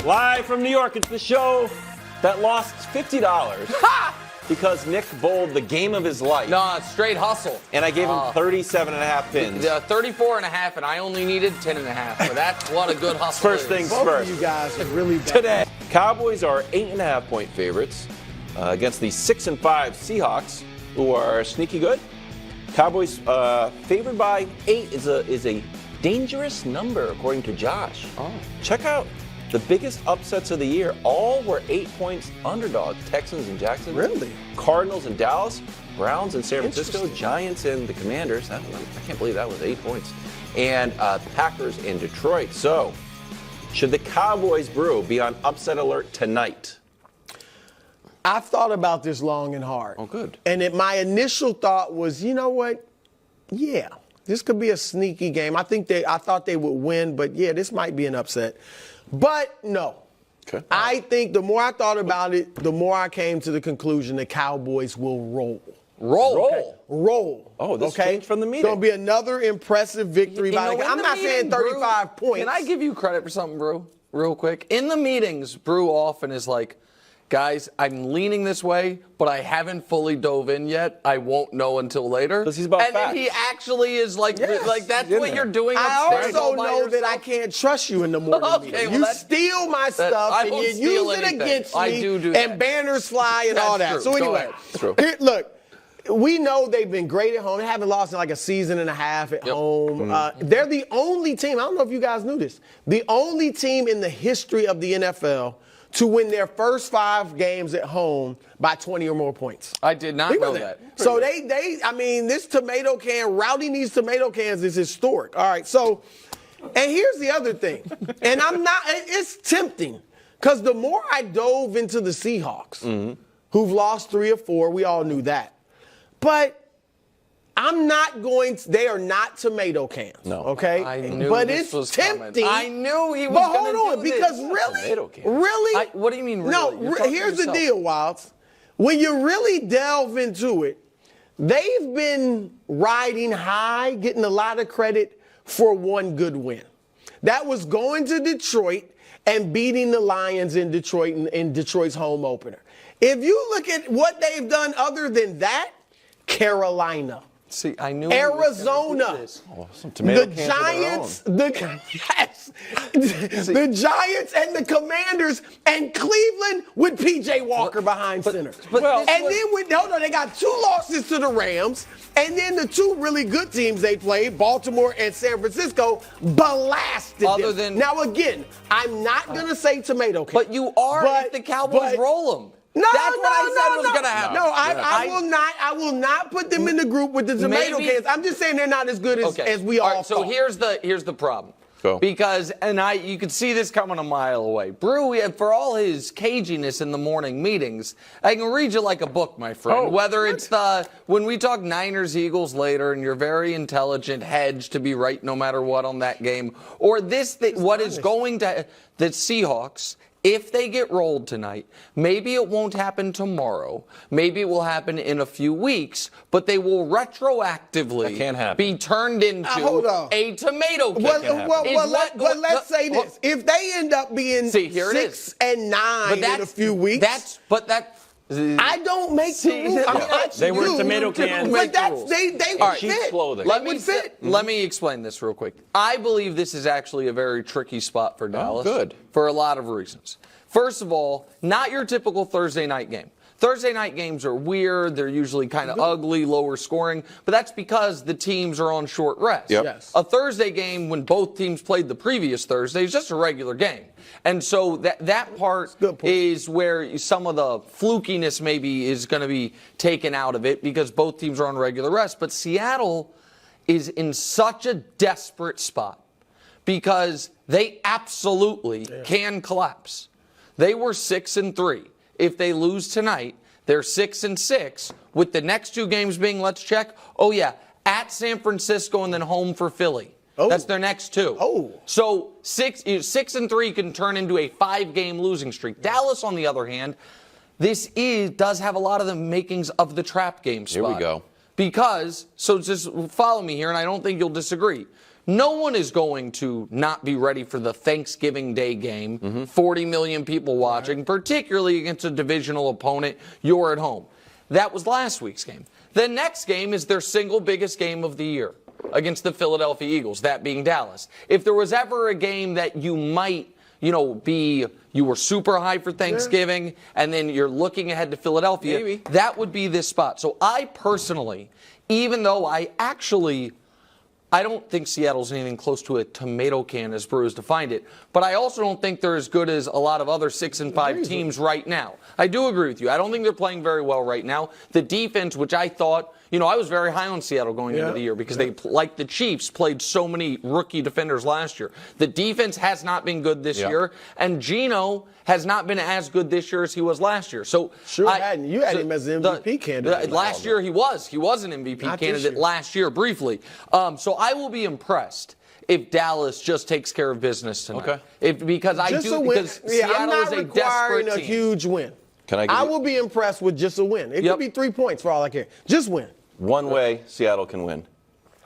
Live from New York, it's the show that lost $50 because Nick bowled the game of his life. No, straight hustle. And I gave him 37.5 pins. 34.5, and I only needed 10.5. So that's what a good hustle First is. things Both first. of you guys are really bad. Today, Cowboys are 8.5-point favorites against the 6-5 Seahawks, who are sneaky good. Cowboys favored by 8 is a dangerous number, according to Josh. Oh. Check out the biggest upsets of the year. All were 8 points underdogs. Texans and Jacksonville. Really? Cardinals and Dallas. Browns and San Francisco. Giants and the Commanders. I can't believe that was 8 points. And Packers in Detroit. So, should the Cowboys Brew be on upset alert tonight? I've thought about this long and hard. Oh, good. And my initial thought was, you know what? Yeah, this could be a sneaky game. I thought they would win, but yeah, this might be an upset. But no. Okay. I think the more I thought about it, the more I came to the conclusion the Cowboys will roll. Roll. Okay. Roll. Oh, this okay? changed from the meeting. It's going to be another impressive victory. I'm not saying 35 points. Can I give you credit for something, Brew, real quick? In the meetings, Brew often is like, guys, I'm leaning this way, but I haven't fully dove in yet. I won't know until later. Because he's about and facts. then he actually is like, Yes, like that's he's in what there. you're doing. I upstairs also all by know that I yourself? can't trust you in the morning Okay, meeting. well, You that's- steal my stuff I and don't you steal use it anything. against me. I do that. And banners fly and That's all that. true. So Go anyway, ahead. True. Here, look, we know they've been great at home. They haven't lost in like a season and a half at home. They're the only team, I don't know if you guys knew this, the only team in the history of the NFL to win their first 5 games at home by 20 or more points. I did not know that. So this tomato can, routing these tomato cans is historic. All right, so, and here's the other thing. And it's tempting, because the more I dove into the Seahawks, who've lost 3 or 4, we all knew that. But they are not tomato cans. No. Okay? I knew but this it's was tempting. coming. I knew he was But going to hold on, do this. because Tomato can. really? What do you mean, really? No, You're talking to here's the yourself. deal, Wildes. When you really delve into it, they've been riding high, getting a lot of credit for one good win. That was going to Detroit and beating the Lions in Detroit in Detroit's home opener. If you look at what they've done other than that, Carolina, See, I knew Arizona, Some tomato the cans of their own. Giants, the Giants and the Commanders, and Cleveland with P.J. Walker behind center. but They got 2 losses to the Rams, and then the 2 really good teams they played, Baltimore and San Francisco, blasted them. Now again, I'm not gonna say tomato can. But you are if the Cowboys roll them. No, That's what I said was going to happen. No, I will not put them in the group with the tomato cans. I'm just saying they're not as good as we all thought. So here's the problem. Go. Because you could see this coming a mile away. Brew, for all his caginess in the morning meetings, I can read you like a book, my friend. Whether it's when we talk Niners, Eagles later, and you're very intelligent hedge to be right no matter what on that game, or the Seahawks. If they get rolled tonight, maybe it won't happen tomorrow. Maybe it will happen in a few weeks, but they will retroactively be turned into a tomato can. Well, let's say this. If they end up being 6 and 9 in a few weeks. I don't make the rules. They were tomato cans. But they would fit. Clothing. Let me explain this real quick. I believe this is actually a very tricky spot for Dallas. Good. For a lot of reasons. First of all, not your typical Thursday night game. Thursday night games are weird. They're usually kind of ugly, lower scoring, but that's because the teams are on short rest. Yep. Yes. A Thursday game when both teams played the previous Thursday is just a regular game. And so that part is where some of the flukiness maybe is going to be taken out of it because both teams are on regular rest. But Seattle is in such a desperate spot because they absolutely can collapse. They were 6-3. If they lose tonight, they're 6-6, with the next 2 games being, let's check, at San Francisco and then home for Philly. That's their next 2. So 6-3 can turn into a 5-game losing streak. Dallas, on the other hand, does have a lot of the makings of the trap game spot. Here we go. Because, so just follow me here, and I don't think you'll disagree. no one is going to not be ready for the Thanksgiving Day game. 40 million people watching, particularly against a divisional opponent. You're at home. That was last week's game. The next game is their single biggest game of the year against the Philadelphia Eagles, that being Dallas. If there was ever a game that you might, you were super high for Thanksgiving, and then you're looking ahead to Philadelphia, that would be this spot. So I personally, even though I don't think Seattle's anything close to a tomato can, as Bruce defined it, but I also don't think they're as good as a lot of other 6-5 teams right now. I do agree with you. I don't think they're playing very well right now. The defense, which I thought, I was very high on Seattle going into the year because they, like the Chiefs, played so many rookie defenders last year. The defense has not been good this year, and Geno has not been as good this year as he was last year. So you had him as an MVP candidate. Last year he was an MVP candidate last year briefly. So I will be impressed if Dallas just takes care of business tonight. Okay. Because Seattle is a desperate team. Huge win. I will be impressed with just a win. It could be 3 points for all I care. Just win. One way Seattle can win: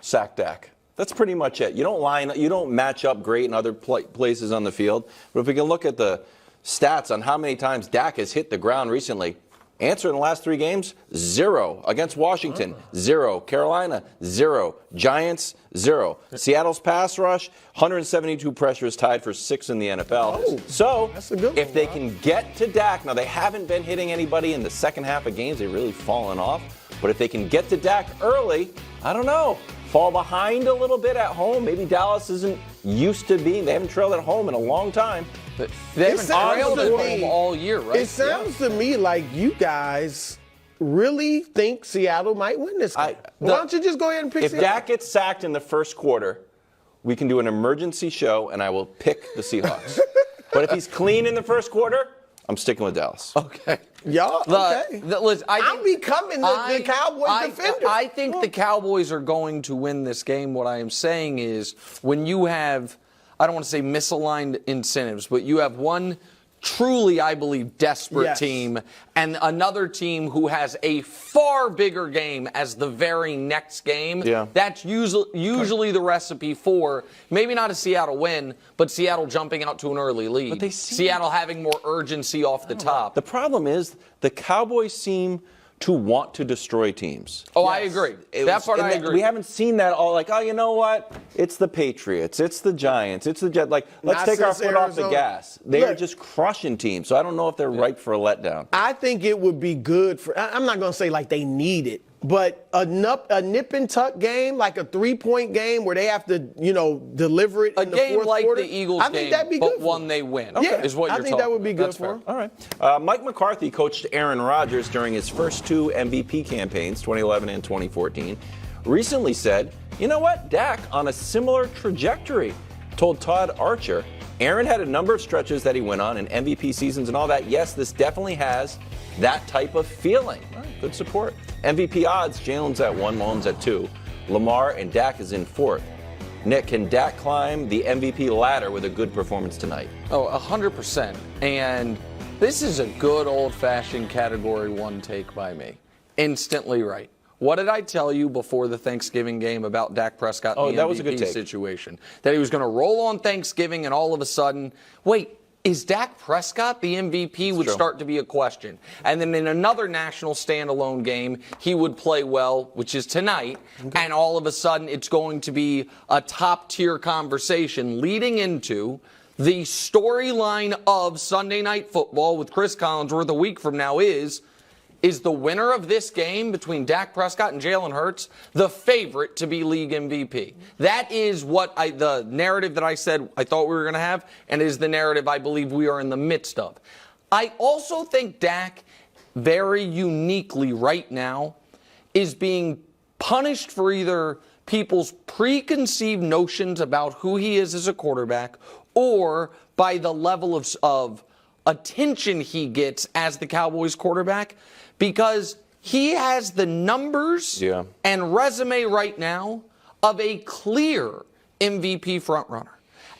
sack Dak. That's pretty much it. You don't match up great in other places on the field. But if we can look at the stats on how many times Dak has hit the ground recently, answer in the last 3 games: 0 against Washington, 0 Carolina, 0 Giants, 0. Seattle's pass rush, 172 pressures, tied for 6th in the NFL. So if they can get to Dak, now they haven't been hitting anybody in the second half of games. They've really fallen off. But if they can get to Dak early, I don't know, fall behind a little bit at home. Maybe Dallas isn't used to being. They haven't trailed at home in a long time. But they haven't trailed at home all year, right? It sounds to me like you guys really think Seattle might win this game. Why don't you just go ahead and pick Seattle? If Dak gets sacked in the first quarter, we can do an emergency show, and I will pick the Seahawks. But if he's clean in the first quarter, I'm sticking with Dallas. Okay. I'm becoming the Cowboys defender. I think the Cowboys are going to win this game. What I am saying is when you have, I don't want to say misaligned incentives, but you have one truly, I believe, desperate team and another team who has a far bigger game as the very next game. That's usually the recipe for maybe not a Seattle win, but Seattle jumping out to an early lead. But Seattle having more urgency off the top. The problem is the Cowboys seem to want to destroy teams. I agree. I agree. We haven't seen that all like, you know what? It's the Patriots. It's the Giants. It's the Jets. Like, let's take our foot off the gas. They are just crushing teams. So I don't know if they're ripe for a letdown. I think it would be good for, I'm not going to say like they need it, but a nip and tuck game, like a 3-point game where they have to, deliver it in the fourth quarter. A game like the Eagles I think that'd be but good for one they win is what you're talking about. I think that would be good for them. All right. Mike McCarthy coached Aaron Rodgers during his first 2 MVP campaigns, 2011 and 2014. Recently said, you know what? Dak on a similar trajectory. Told Todd Archer, Aaron had a number of stretches that he went on in MVP seasons and all that. Yes, this definitely has that type of feeling. All right, good support. MVP odds, Jalen's at 1, Mahomes at 2. Lamar and Dak is in 4th. Nick, can Dak climb the MVP ladder with a good performance tonight? 100%. And this is a good old-fashioned Category 1 take by me. Instantly right. What did I tell you before the Thanksgiving game about Dak Prescott and the that was a good take. situation? That he was going to roll on Thanksgiving and all of a sudden, wait, is Dak Prescott the MVP would start to be a question. And then in another national standalone game, he would play well, which is tonight, and all of a sudden it's going to be a top-tier conversation leading into the storyline of Sunday Night Football with Chris Collinsworth a week from now is the winner of this game between Dak Prescott and Jalen Hurts the favorite to be league MVP? That is what the narrative that I said I thought we were going to have, and is the narrative I believe we are in the midst of. I also think Dak very uniquely right now is being punished for either people's preconceived notions about who he is as a quarterback or by the level of attention he gets as the Cowboys quarterback, because he has the numbers and resume right now of a clear MVP frontrunner.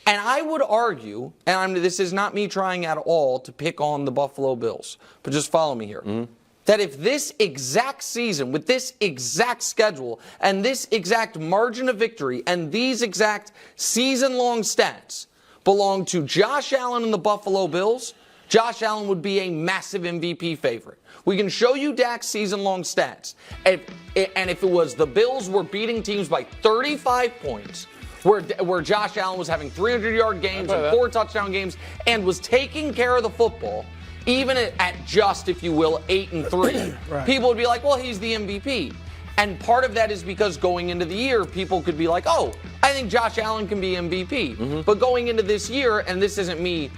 And I would argue, and this is not me trying at all to pick on the Buffalo Bills, but just follow me here. that if this exact season, with this exact schedule, and this exact margin of victory, and these exact season-long stats belong to Josh Allen and the Buffalo Bills, Josh Allen would be a massive MVP favorite. We can show you Dak's season-long stats. And if it was the Bills were beating teams by 35 points, where Josh Allen was having 300-yard games and 4 touchdown games and was taking care of the football, even at just, if you will, 8-3, right, people would be like, well, he's the MVP. And part of that is because going into the year, people could be like, oh, I think Josh Allen can be MVP. Mm-hmm. But going into this year, and this isn't me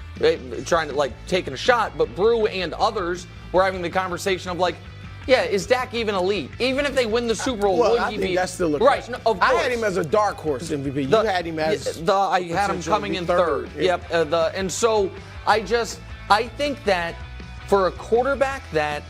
trying to, taking a shot, but Brew and others were having the conversation of, yeah, is Dak even elite? Even if they win the Super Bowl, would he be? That's still a right. question. No, of course. I had him as a dark horse MVP. You had him as I had him coming in third. Yeah. Yep. And so I think that for a quarterback that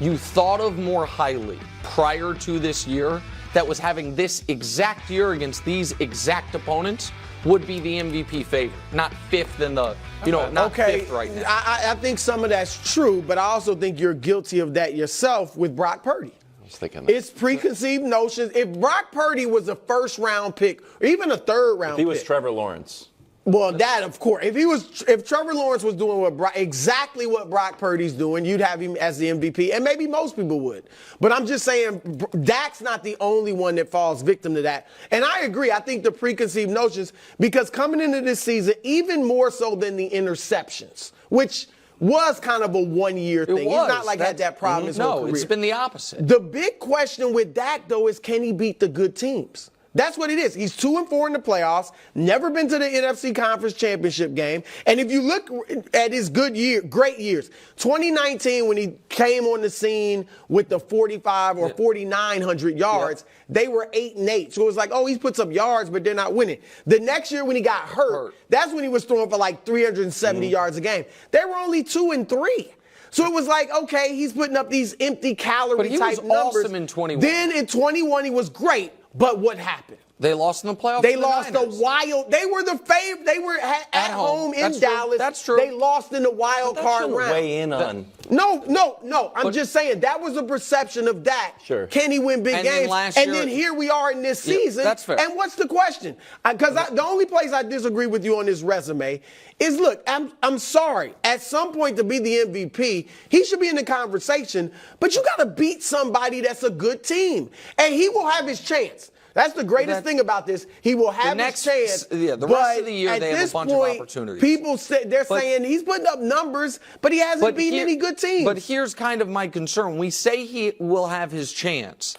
you thought of more highly prior to this year, that was having this exact year against these exact opponents, would be the MVP favorite, not fifth in the, fifth right now. I think some of that's true, but I also think you're guilty of that yourself with Brock Purdy. I was thinking that. It's preconceived notions. If Brock Purdy was a first-round pick, or even a third-round pick. He was Trevor Lawrence. Well, that, of course. If Trevor Lawrence was doing exactly what Brock Purdy's doing, you'd have him as the MVP, and maybe most people would. But I'm just saying, Dak's not the only one that falls victim to that. And I agree. I think the preconceived notions, because coming into this season, even more so than the interceptions, which was kind of a one-year thing. He's not had that problem his whole career. No, it's been the opposite. The big question with Dak, though, is can he beat the good teams? That's what it is. He's 2-4 in the playoffs, never been to the NFC Conference Championship game. And if you look at his great years, 2019 when he came on the scene with the 4,500 or 4,900 yards, they were 8-8. So it was like, oh, he's put some yards, but they're not winning. The next year when he got hurt, that's when he was throwing for 370 yards a game. They were only 2-3. So it was like, okay, he's putting up these empty calorie type numbers. But he was awesome in 21. Then in 21 he was great. But what happened? They lost in the playoffs. They lost a wild. They were the favorite. They were at home in Dallas. That's true. They lost in the wild card round. Weigh in on. No. I'm just saying that was a perception of Dak. Sure. Can he win big games? Then here we are in this season. That's fair. And what's the question? Because the only place I disagree with you on this resume is, look, I'm sorry. At some point, to be the MVP, he should be in the conversation. But you got to beat somebody that's a good team, and he will have his chance. That's the greatest thing about this. He will have his chance. Yeah, the rest of the year they have a bunch of opportunities. People they're saying he's putting up numbers, but he hasn't beaten any good teams. But here's kind of my concern. We say he will have his chance.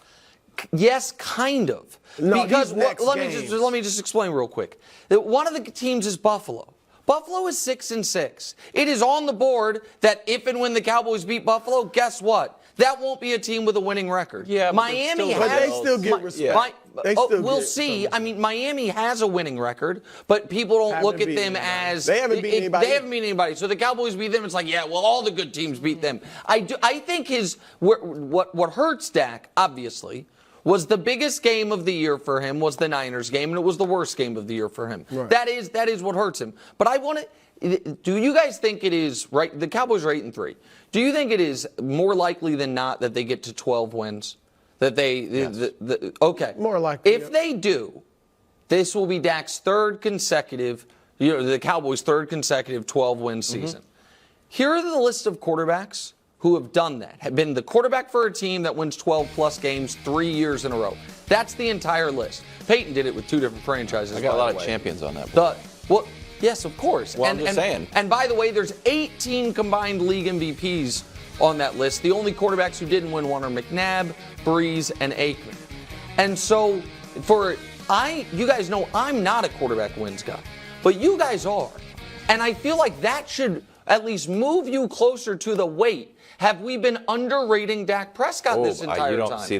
Yes, kind of. No, because let me just explain real quick. One of the teams is Buffalo. Buffalo is 6-6. It is on the board that if and when the Cowboys beat Buffalo, guess what? That won't be a team with a winning record. Yeah, Miami has. But they still get respect. We'll see. I mean, Miami has a winning record, but people don't look at them as they haven't beat anybody. They haven't beat anybody. So the Cowboys beat them. It's like, yeah, well, all the good teams beat them. I think what hurts Dak, obviously, was the biggest game of the year for him was the Niners game, and it was the worst game of the year for him. Right. That is what hurts him. But I want to. Do you guys think it is right? The Cowboys are 8-3. Do you think it is more likely than not that they get to 12 wins? That they okay. More likely. If they do, this will be Dak's third consecutive, the Cowboys' third consecutive 12-win season. Here are the list of quarterbacks who have done that, have been the quarterback for a team that wins 12-plus games 3 years in a row. That's the entire list. Peyton did it with 2 different franchises. I got a lot of champions on that. Yes, of course. Well, I'm just saying. And by the way, there's 18 combined league MVPs on that list. The only quarterbacks who didn't win one are McNabb, Breeze, and Aikman. And so, you guys know I'm not a quarterback wins guy, but you guys are. And I feel like that should at least move you closer to the weight. Have we been underrating Dak Prescott this entire time? See,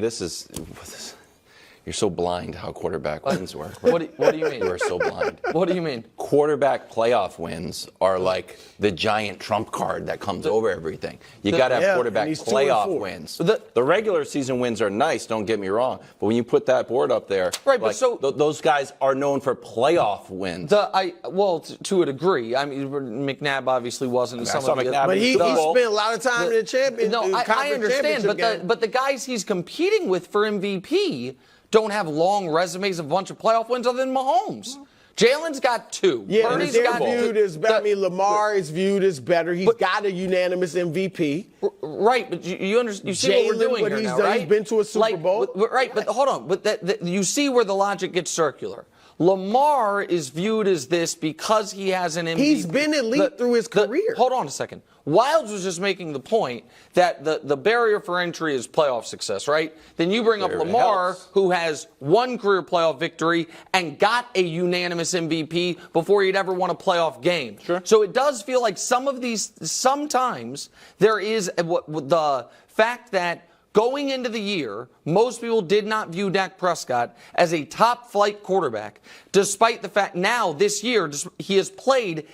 You're so blind how quarterback wins work. What do you mean? You are so blind. What do you mean? Quarterback playoff wins are like the giant trump card that comes over everything. You got to have quarterback playoff wins. The regular season wins are nice, don't get me wrong, but when you put that board up there, right? Like, but so those guys are known for playoff wins. To a degree. I mean, McNabb obviously wasn't. But he spent a lot of time in the champion. No, I understand, but the guys he's competing with for MVP don't have long resumes of a bunch of playoff wins other than Mahomes. Jalen's got 2. Yeah, Purdy's they're got viewed as better. I mean, Lamar is viewed as better. He's got a unanimous MVP. Right, but you see what we're doing here now, right? He's been to a Super Bowl. Right, but hold on. But you see where the logic gets circular. Lamar is viewed as this because he has an MVP. He's been elite through his career. Hold on a second. Wildes was just making the point that the barrier for entry is playoff success, right? Then you bring up Lamar, who has 1 career playoff victory and got a unanimous MVP before he'd ever won a playoff game. Sure. So it does feel like sometimes there is the fact that going into the year, most people did not view Dak Prescott as a top-flight quarterback, despite the fact now, this year, he has played,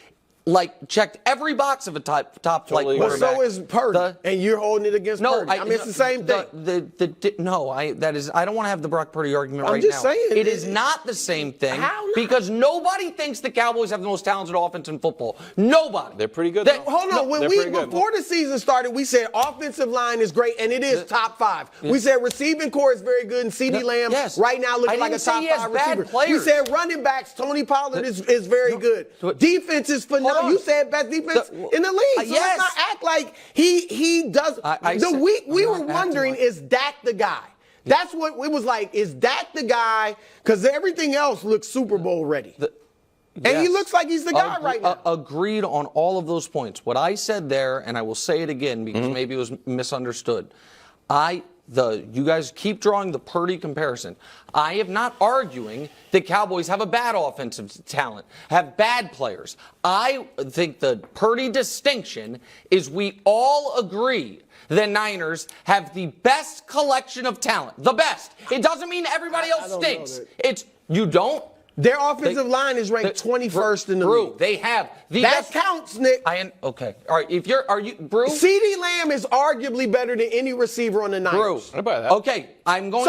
checked every box of a top-flight quarterback. Well, so is Purdy, and you're holding it against Purdy. I mean, it's the same thing. I don't want to have the Brock Purdy argument right now. I'm just saying. It is not the same thing. How not? Because nobody thinks the Cowboys have the most talented offense in football. Nobody. They're pretty good, though. Hold on. Before the season started, we said offensive line is great, and it is top 5. We said receiving core is very good, and CeeDee Lamb right now looks like a top 5 receiver. We said running backs, Tony Pollard is very good. Defense is phenomenal. You said best defense in the league. So let's not act like he does. We were wondering, is Dak the guy? That's what it was like. Is Dak the guy? Because everything else looks Super Bowl ready. And he looks like he's the guy right now. Agreed on all of those points. What I said there, and I will say it again because maybe it was misunderstood. You guys keep drawing the Purdy comparison. I am not arguing that Cowboys have a bad offensive talent, have bad players. I think the Purdy distinction is we all agree the Niners have the best collection of talent. The best. It doesn't mean everybody else stinks. You don't. Their offensive line is ranked 21st in the league. They have the that best. Counts, Nick. Okay. All right. Are you, Brew? CeeDee Lamb is arguably better than any receiver on the Niners. Brew. What about that? Okay. I'm going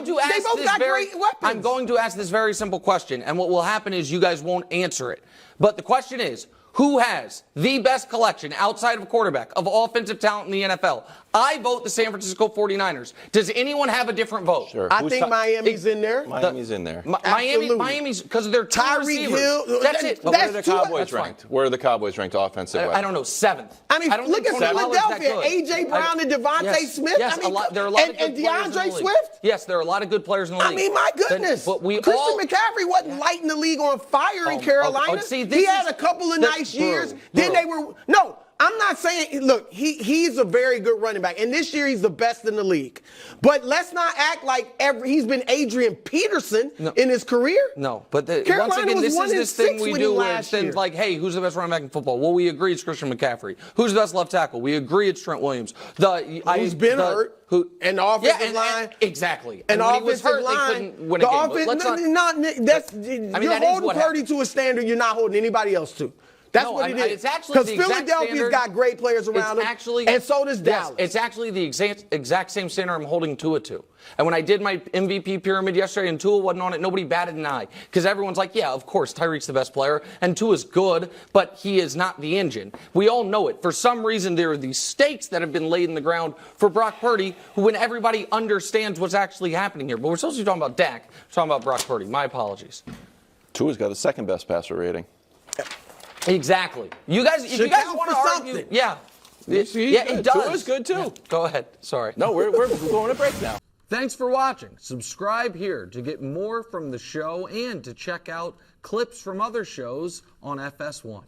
to ask this very simple question, and what will happen is you guys won't answer it. But the question is, who has the best collection outside of quarterback of offensive talent in the NFL? I vote the San Francisco 49ers. Does anyone have a different vote? Sure. I think Miami's in there. Miami's in there. Miami's because of their Tyreek Hill. That's it. But where are the Cowboys ranked? Where are the Cowboys ranked offensively? I don't know. 7th. I mean, look at Philadelphia. A.J. Brown and Devontae Smith. Yes, there are a lot of good players in the league. Swift. Yes, there are a lot of good players in the league. I mean, my goodness. But Christian McCaffrey wasn't lighting the league on fire in Carolina. He had a couple of nice years. Then they were I'm not saying, look, he's a very good running back, and this year he's the best in the league. But let's not act like he's been Adrian Peterson in his career. No, but Carolina once again, this is this thing we do where it's like, hey, who's the best running back in football? Well, we agree it's Christian McCaffrey. Who's the best left tackle? We agree it's Trent Williams. Who's been hurt? And the offensive line. Exactly. And when offensive he was hurt, line. they couldn't win a game. You're holding Purdy to a standard you're not holding anybody else to. That's what it is. Because Philadelphia's got great players around them, and so does Dallas. It's actually the exact same standard I'm holding Tua to. And when I did my MVP pyramid yesterday and Tua wasn't on it, nobody batted an eye. Because everyone's like, yeah, of course, Tyreek's the best player, and Tua's good, but he is not the engine. We all know it. For some reason, there are these stakes that have been laid in the ground for Brock Purdy, when everybody understands what's actually happening here. But we're supposed to be talking about Dak. We're talking about Brock Purdy. My apologies. Tua's got the second best passer rating. Exactly. You guys, if you guys want to argue, it does. Tua's good too. Yeah. Go ahead. Sorry. No, we're going to break now. Thanks for watching. Subscribe here to get more from the show and to check out clips from other shows on FS1.